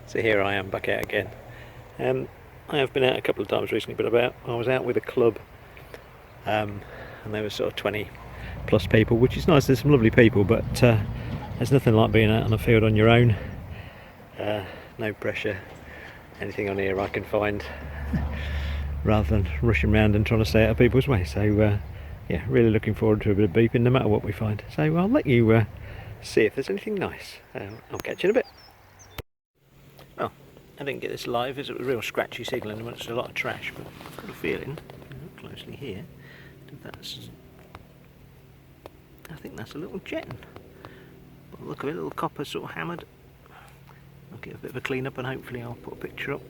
So here I am back out again. I have been out a couple of times recently, but I was out with a club, and there were sort of 20 plus people, which is nice. There's some lovely people, but there's nothing like being out on a field on your own. No pressure. Anything on here I can find, rather than rushing around and trying to stay out of people's way. So yeah, really looking forward to a bit of beeping no matter what we find. So I'll let you see if there's anything nice. I'll catch you in a bit. Well, I didn't get this live as it was a real scratchy signal and there's a lot of trash, but I've got a feeling, look closely here, I think that's a little jet. Look at it, a little copper sort of hammered. I'll get a bit of a clean up and hopefully I'll put a picture up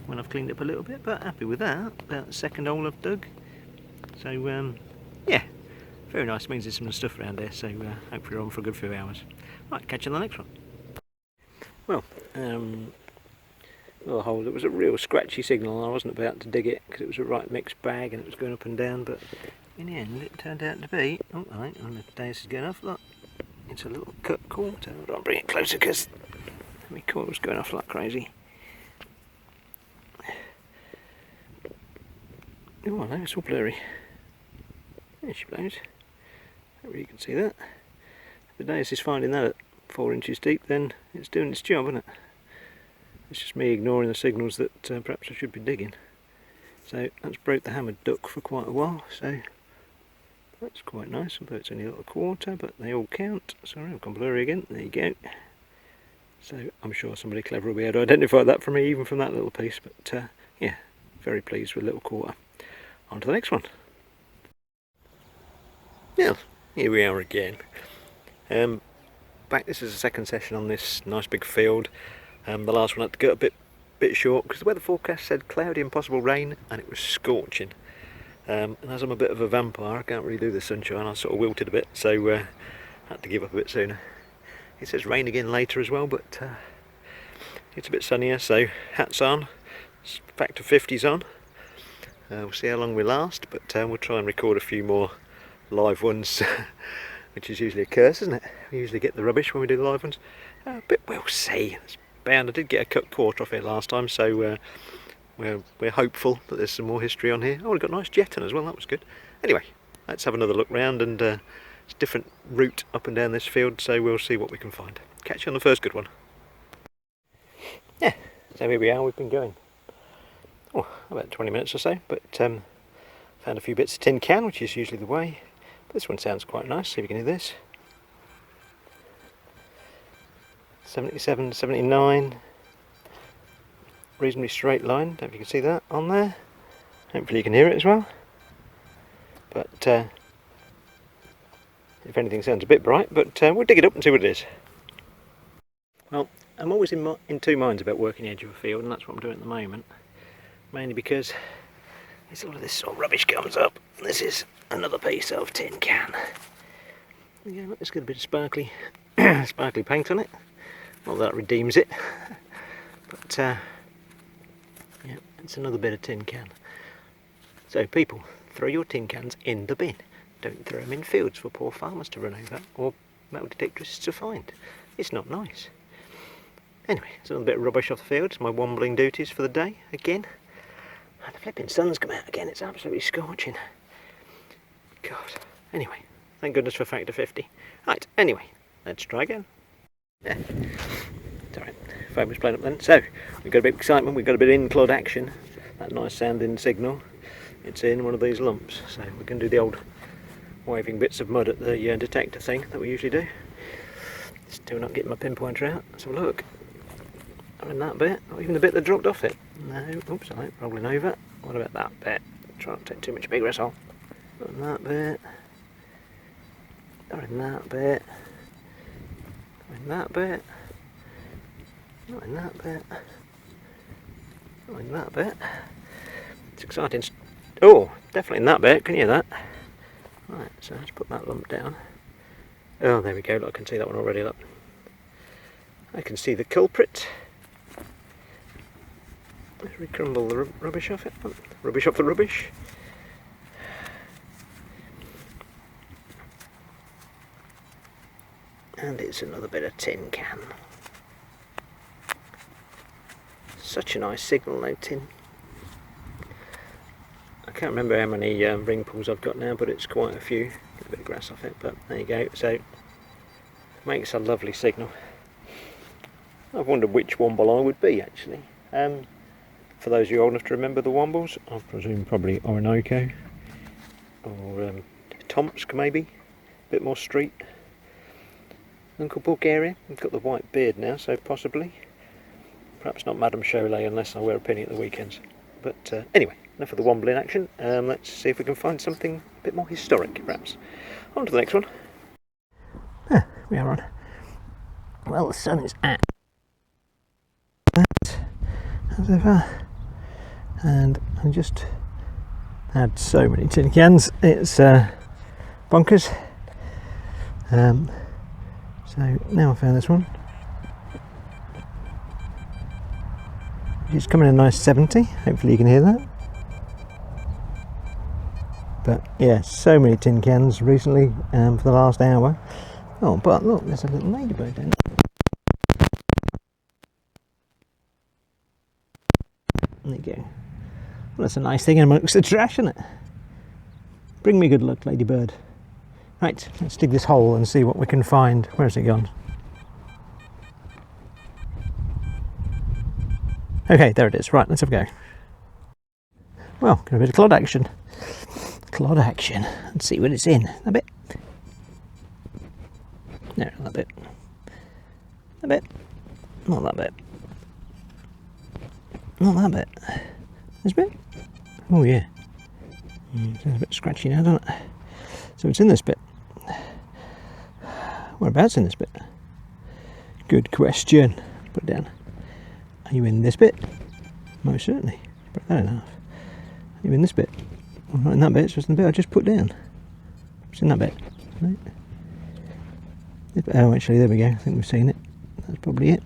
when I've cleaned up a little bit, but happy with that. About the second hole I've dug. So yeah, very nice. Means there's some stuff around there, so hopefully we're on for a good few hours. Right, catch you on the next one. Well, another hole. It was a real scratchy signal and I wasn't about to dig it because it was a right mixed bag and it was going up and down, but in the end it turned out to be, oh right, and the days is going off, look, it's a little cut quarter. I'll bring it closer because my coil's going off like crazy. Oh, I know, it's all blurry. There she blows. Hopefully you can see that. If the days is finding that at 4 inches deep, then it's doing its job, isn't it? It's just me ignoring the signals that perhaps I should be digging. So that's broke the hammered duck for quite a while, so that's quite nice, although it's only a little quarter, but they all count. Sorry, I've gone blurry again. There you go. So I'm sure somebody clever will be able to identify that for me, even from that little piece. But yeah, very pleased with a little quarter. On to the next one. Yeah, here we are again. This is the second session on this nice big field. The last one had to get a bit short because the weather forecast said cloudy and possible rain, and it was scorching. And as I'm a bit of a vampire, I can't really do the sunshine. I sort of wilted a bit, so had to give up a bit sooner. It says rain again later as well, but it's a bit sunnier, so hats on. Factor 50's on. We'll see how long we last, but we'll try and record a few more live ones, which is usually a curse, isn't it? We usually get the rubbish when we do the live ones. But we'll see. It's bound. I did get a cut quarter off here last time, so we're hopeful that there's some more history on here. Oh, we've got a nice jetton as well. That was good. Anyway, let's have another look round, and it's a different route up and down this field, so we'll see what we can find. Catch you on the first good one. Yeah, so here we are. We've been going about 20 minutes or so, but found a few bits of tin can, which is usually the way. But this one sounds quite nice. See if we can hear this. 77, 79. Reasonably straight line. Don't know if you can see that on there. Hopefully you can hear it as well. But if anything sounds a bit bright, but we'll dig it up and see what it is. Well, I'm always in two minds about working the edge of a field, and that's what I'm doing at the moment. Mainly because it's all of this sort of rubbish comes up. This is another piece of tin can. Yeah, look, it's got a bit of sparkly paint on it. Well, that redeems it. But yeah, it's another bit of tin can. So people, throw your tin cans in the bin. Don't throw them in fields for poor farmers to run over or metal detectorists to find. It's not nice. Anyway, it's a little bit of rubbish off the field. It's my wombling duties for the day again. And the flipping sun's come out again. It's absolutely scorching. God. Anyway, thank goodness for factor 50. Right, anyway, let's try again. Yeah. Sorry, phone was playing up then. So, we've got a bit of excitement, we've got a bit of in-clod action. That nice sounding signal. It's in one of these lumps. So we're going to do the old waving bits of mud at the detector thing that we usually do. Still not getting my pinpointer out. Let's have a look. Not in that bit, not even the bit that dropped off it. No, oops, sorry, rolling over. What about that bit? Try not to take too much big hole. Not in that bit. Not in that bit. Not in that bit. Not in that bit. Not in that bit. It's exciting. Oh, definitely in that bit. Can you hear that? Right, so let's put that lump down. Oh, there we go. Look, I can see that one already. Look, I can see the culprit. Let's recrumble the rubbish off it. Rubbish off the rubbish. And it's another bit of tin can. such a nice signal though, tin. I can't remember how many ring pulls I've got now, but it's quite a few. Get a bit of grass off it, but there you go. So makes a lovely signal. I've wondered which womble I would be actually. For those of you old enough to remember the wombles, I presume probably Orinoco or Tomsk maybe, a bit more street. Uncle Bulgaria, I've got the white beard now, so possibly. Perhaps not Madame Cholet unless I wear a penny at the weekends. But anyway, enough of the wombling action. Let's see if we can find something a bit more historic, perhaps. On to the next one. We are on. Well, the sun is at that, as ever. And I just had so many tin cans, it's bonkers. So now I found this one. It's coming in a nice 70, hopefully you can hear that. But yeah, so many tin cans recently for the last hour. Oh, but look, there's a little ladybird down there. There you go. Well, that's a nice thing amongst the trash, isn't it? Bring me good luck, ladybird. Right, let's dig this hole and see what we can find. Where's it gone? Okay, there it is. Right, let's have a go. Well, got a bit of clod action. Clod action. Let's see what it's in. A bit. No, not that bit. A bit. Not that bit. Not that bit. This bit? Oh yeah. It's a bit scratchy now, doesn't it? So it's in this bit. Whereabouts in this bit? Good question. Put it down. Are you in this bit? Most certainly. Break that in half. Are you in this bit? Well, not in that bit, it's just in the bit I just put down. It's in that bit. Right. Oh, actually, there we go. I think we've seen it. That's probably it.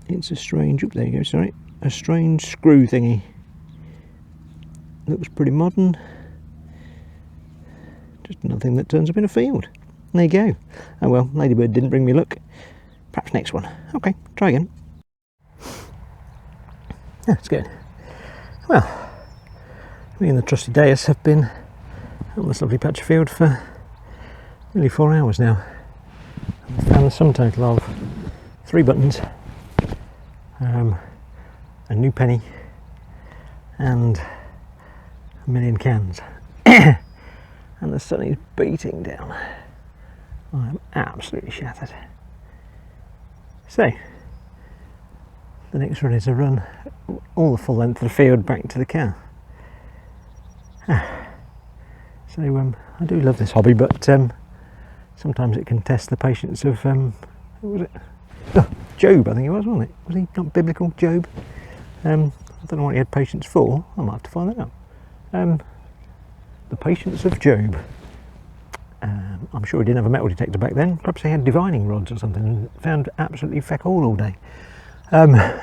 It's a strange, there you go, sorry, a strange screw thingy. Looks pretty modern. Just nothing that turns up in a field. There you go. Oh well, ladybird didn't bring me luck. Perhaps next one. Okay, try again. That's good. Well, me and the trusty Deus have been on this lovely patch of field for nearly 4 hours now. I've found the sum total of 3 buttons, a new penny, and a million cans. And the sun is beating down. I'm absolutely shattered. So, the next run is a run all the full length of the field back to the car. So I do love this hobby, but sometimes it can test the patience of who was it? Oh, Job, I think it was, wasn't it? Was he not biblical, Job? I don't know what he had patience for. I might have to find that out. The patience of Job. I'm sure he didn't have a metal detector back then. Perhaps he had divining rods or something and found absolutely feck all day. But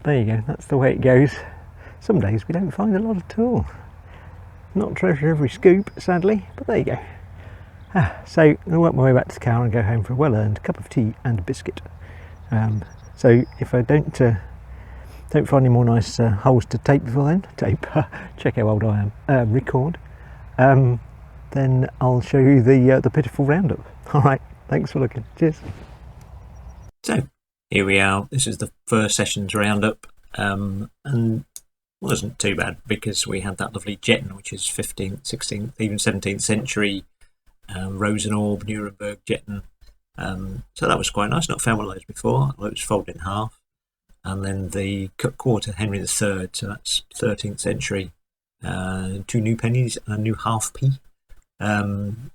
there you go, that's the way it goes. Some days we don't find a lot at all. Not treasure every scoop, sadly, but there you go. So I'll work my way back to the car and go home for a well-earned cup of tea and a biscuit. So if I don't find any more nice holes to tape before then, check how old I am, record, then I'll show you the pitiful roundup. Alright, thanks for looking, cheers. So, here we are, this is the first session's roundup, and wasn't too bad because we had that lovely Jetton, which is 15th, 16th, even 17th century Rosenorb, Nuremberg Jetton. So that was quite nice, not found one of those before, it was folded in half. And then the cut quarter Henry III, so that's 13th century, 2 new pennies and a new half-p, and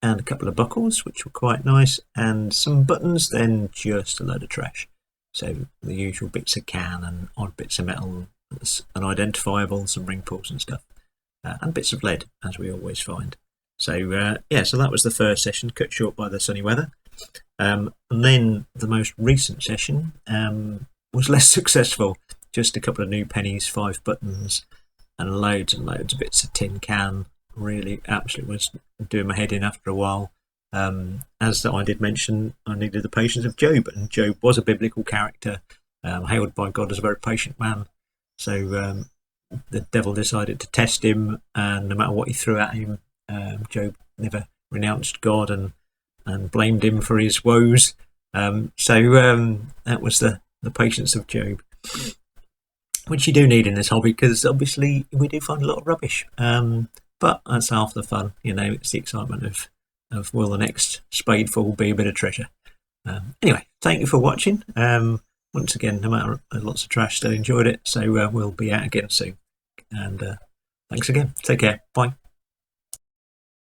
a couple of buckles, which were quite nice, and some buttons, then just a load of trash. So the usual bits of can and odd bits of metal, unidentifiable, some ring pulls and stuff, and bits of lead, as we always find. So yeah, so that was the first session, cut short by the sunny weather. And then the most recent session was less successful. Just a couple of new pennies, 5 buttons, and loads of bits of tin can, really absolutely was doing my head in after a while. As I did mention, I needed the patience of Job, and Job was a biblical character, hailed by God as a very patient man. So the devil decided to test him, and no matter what he threw at him, Job never renounced God and blamed him for his woes. So that was the patience of Job, which you do need in this hobby, because obviously we do find a lot of rubbish. But that's half the fun, it's the excitement of will the next spadeful be a bit of treasure. Anyway, thank you for watching. Once again, no matter lots of trash, still enjoyed it. So we'll be out again soon. And thanks again. Take care. Bye.